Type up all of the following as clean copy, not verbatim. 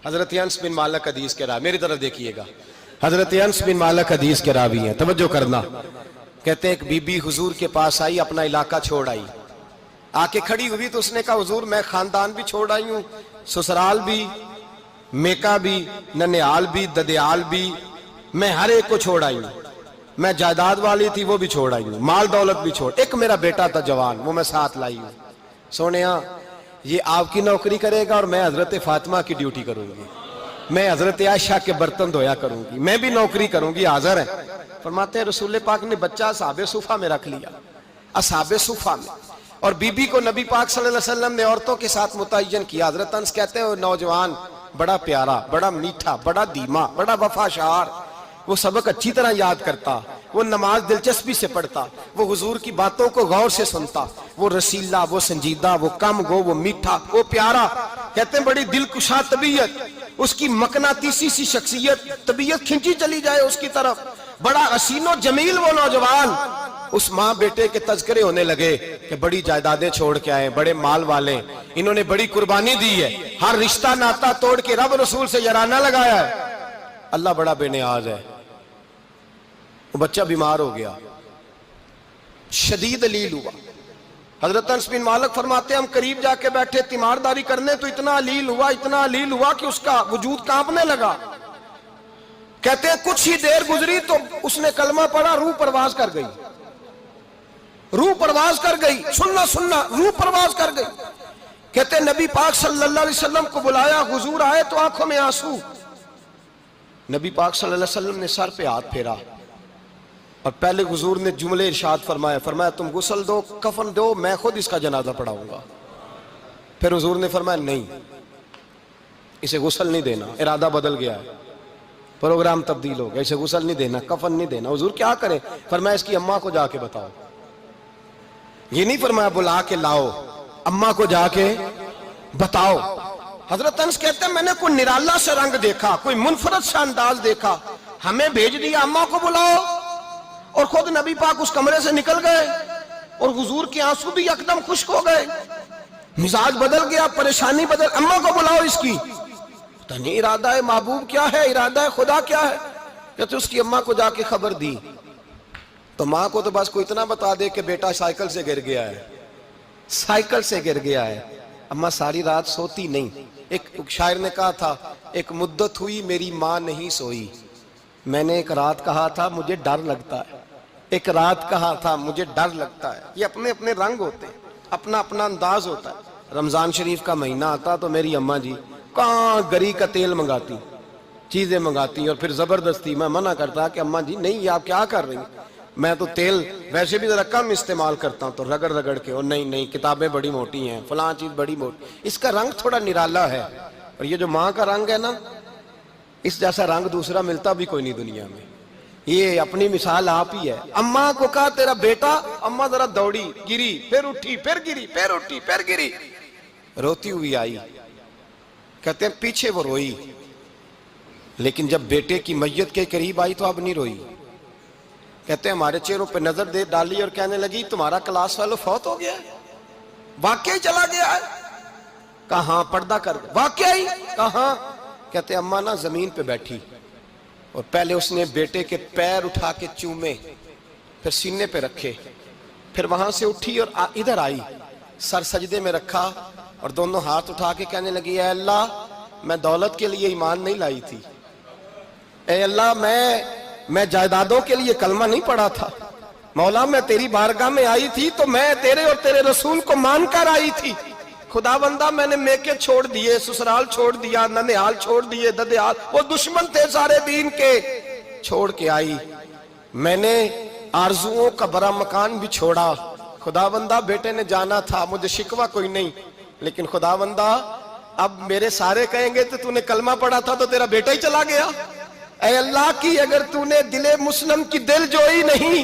حضرت انس بن مالک حدیث کے راوی، میری طرف دیکھیے گا، حضرت انس بن مالک حدیث کے راوی ہیں، توجہ کرنا۔ کہتے ہیں ایک بی بی حضور کے پاس آئی، اپنا علاقہ چھوڑ آئی، آ کے کھڑی ہوئی تو اس نے کہا حضور میں خاندان بھی چھوڑ آئی ہوں، سسرال بھی، میکا بھی، ننیال بھی، ددیال بھی، میں ہر ایک کو چھوڑ آئی ہوں، میں جائیداد والی تھی وہ بھی چھوڑ آئی ہوں، مال دولت بھی چھوڑ، ایک میرا بیٹا تھا جوان وہ میں ساتھ لائی ہوں۔ سونیا یہ آپ کی نوکری کرے گا اور میں حضرت فاطمہ کی ڈیوٹی کروں گی، میں حضرت عائشہ کے برتن دھویا کروں گی، میں بھی نوکری کروں گی، حاضر ہے۔ فرماتے ہیں رسول پاک نے بچہ اصحاب صفہ میں رکھ لیا، اصحاب صفہ میں، اور بی بی کو نبی پاک صلی اللہ علیہ وسلم نے عورتوں کے ساتھ متعین کیا۔ حضرت انس کہتے ہیں وہ نوجوان بڑا پیارا، بڑا میٹھا، بڑا دھیما، بڑا وفاشار، وہ سبق اچھی طرح یاد کرتا، وہ نماز دلچسپی سے پڑھتا، وہ حضور کی باتوں کو غور سے سنتا، وہ رسیلا، وہ سنجیدہ، وہ کم گو، وہ میٹھا، وہ پیارا۔ کہتے ہیں بڑی دلکشا طبیعت، اس کی مقناطیسی سی شخصیت، طبیعت کھنچی چلی جائے اس کی طرف، بڑا حسین و جمیل وہ نوجوان۔ اس ماں بیٹے کے تذکرے ہونے لگے کہ بڑی جائیدادیں چھوڑ کے آئے، بڑے مال والے، انہوں نے بڑی قربانی دی ہے، ہر رشتہ ناتا توڑ کے رب رسول سے یارانہ لگایا ہے، اللہ بڑا بے نیاز ہے۔ وہ بچہ بیمار ہو گیا، شدید علیل ہوا۔ حضرت انس بن مالک فرماتے ہیں ہم قریب جا کے بیٹھے تیمارداری کرنے تو اتنا علیل ہوا کہ اس کا وجود کانپنے لگا۔ کہتے ہیں کچھ ہی دیر گزری تو اس نے کلمہ پڑھا، روح پرواز کر گئی، روح پرواز کر گئی، سننا روح پرواز کر گئی۔ کہتے ہیں نبی پاک صلی اللہ علیہ وسلم کو بلایا، حضور آئے تو آنکھوں میں آنسو۔ نبی پاک صلی اللہ علیہ وسلم نے سر پہ ہاتھ پھیرا اور پہلے حضور نے جملے ارشاد فرمایا تم غسل دو، کفن دو، میں خود اس کا جنازہ پڑھاؤں گا۔ پھر حضور نے فرمایا نہیں، اسے غسل نہیں دینا، ارادہ بدل گیا ہے، پروگرام تبدیل ہو گیا، اسے غسل نہیں دینا، کفن نہیں دینا۔ حضور کیا کرے؟ فرمایا اس کی اماں کو جا کے بتاؤ۔ یہ نہیں فرمایا بلا کے لاؤ، اماں کو جا کے بتاؤ۔ حضرت انس کہتے ہیں میں نے کوئی نرالا سا رنگ دیکھا، کوئی منفرد سا انداز دیکھا، ہمیں بھیج دیا اماں کو بلاؤ، اور خود نبی پاک اس کمرے سے نکل گئے اور حضور کے آنسو بھی یکدم خشک ہو گئے، مزاج بدل گیا، پریشانی بدل، اماں کو بلاؤ اس کی۔ پتہ نہیں ارادہ ہے محبوب کیا ہے، ارادہ ہے خدا کیا ہے۔ کہتے اس کی اماں کو جا کے خبر دی تو ماں کو تو بس کوئی اتنا بتا دے کہ بیٹا سائیکل سے گر گیا ہے، سائیکل سے گر گیا ہے۔ اماں ساری رات سوتی نہیں۔ ایک شاعر نے کہا تھا ایک مدت ہوئی میری ماں نہیں سوئی، میں نے ایک رات کہا تھا مجھے ڈر لگتا ہے، ایک رات کہا تھا مجھے ڈر لگتا ہے۔ یہ اپنے اپنے رنگ ہوتے ہیں، اپنا اپنا انداز ہوتا ہے۔ رمضان شریف کا مہینہ آتا تو میری اماں جی کہاں گری کا تیل منگاتی، چیزیں منگاتی، اور پھر زبردستی میں منع کرتا کہ اماں جی نہیں، یہ آپ کیا کر رہی ہیں، میں تو تیل ویسے بھی ذرا کم استعمال کرتا ہوں، تو رگڑ رگڑ کے، اور نہیں کتابیں بڑی موٹی ہیں، فلاں چیز بڑی موٹی، اس کا رنگ تھوڑا نرالا ہے۔ اور یہ جو ماں کا رنگ ہے نا، اس جیسا رنگ دوسرا ملتا بھی کوئی نہیں دنیا میں۔ یہ اپنی مثال آپ ہی ہے۔ اماں کو کہا تیرا بیٹا، اماں ذرا دوڑی، گری، پھر اٹھی، پھر گری، پھر اٹھی، پھر گری، روتی ہوئی آئی۔ کہتے ہیں پیچھے وہ روئی، لیکن جب بیٹے کی میت کے قریب آئی تو اب نہیں روئی۔ کہتے ہیں ہمارے چہروں پہ نظر دے ڈالی اور کہنے لگی تمہارا کلاس فیلو فوت ہو گیا ہے، واقعی چلا گیا ہے؟ کہاں پردہ کر واقعی کہاں؟ کہتے ہیں اماں نا زمین پہ بیٹھی اور پہلے اس نے بیٹے کے پیر اٹھا کے چومے، پھر سینے پہ رکھے، پھر وہاں سے اٹھی اور ادھر آئی، سر سجدے میں رکھا اور دونوں ہاتھ اٹھا کے کہنے لگی اے اللہ میں دولت کے لیے ایمان نہیں لائی تھی، اے اللہ میں جائیدادوں کے لیے کلمہ نہیں پڑھا تھا، مولا میں تیری بارگاہ میں آئی تھی تو میں تیرے اور تیرے رسول کو مان کر آئی تھی، خدا بندہ میں نے میکے چھوڑ دیے، سسرال چھوڑ دیا، ننیال چھوڑ دیے، ددیال، وہ دشمن تھے سارے دین کے، چھوڑ کے آئی، میں نے آرزوؤں کا بڑا مکان بھی چھوڑا، خدا بندہ بیٹے نے جانا تھا، مجھے شکوہ کوئی نہیں، لیکن خدا بندہ اب میرے سارے کہیں گے تو نے کلمہ پڑھا تھا تو تیرا بیٹا ہی چلا گیا، اے اللہ کی اگر تو نے دل مسلم کی دل جوئی نہیں،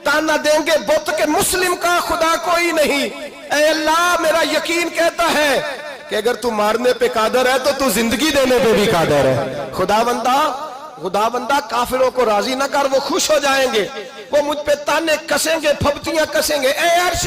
تانا دیں گے بت کے مسلم کا خدا کوئی نہیں، اے اللہ میرا یقین کہتا ہے کہ اگر تو مارنے پہ قادر ہے تو زندگی دینے پہ بھی قادر ہے، خدا بندہ کافروں کو راضی نہ کر، وہ خوش ہو جائیں گے، وہ مجھ پہ تانے کسیں گے، پھپتیاں کسیں گے، اے عرش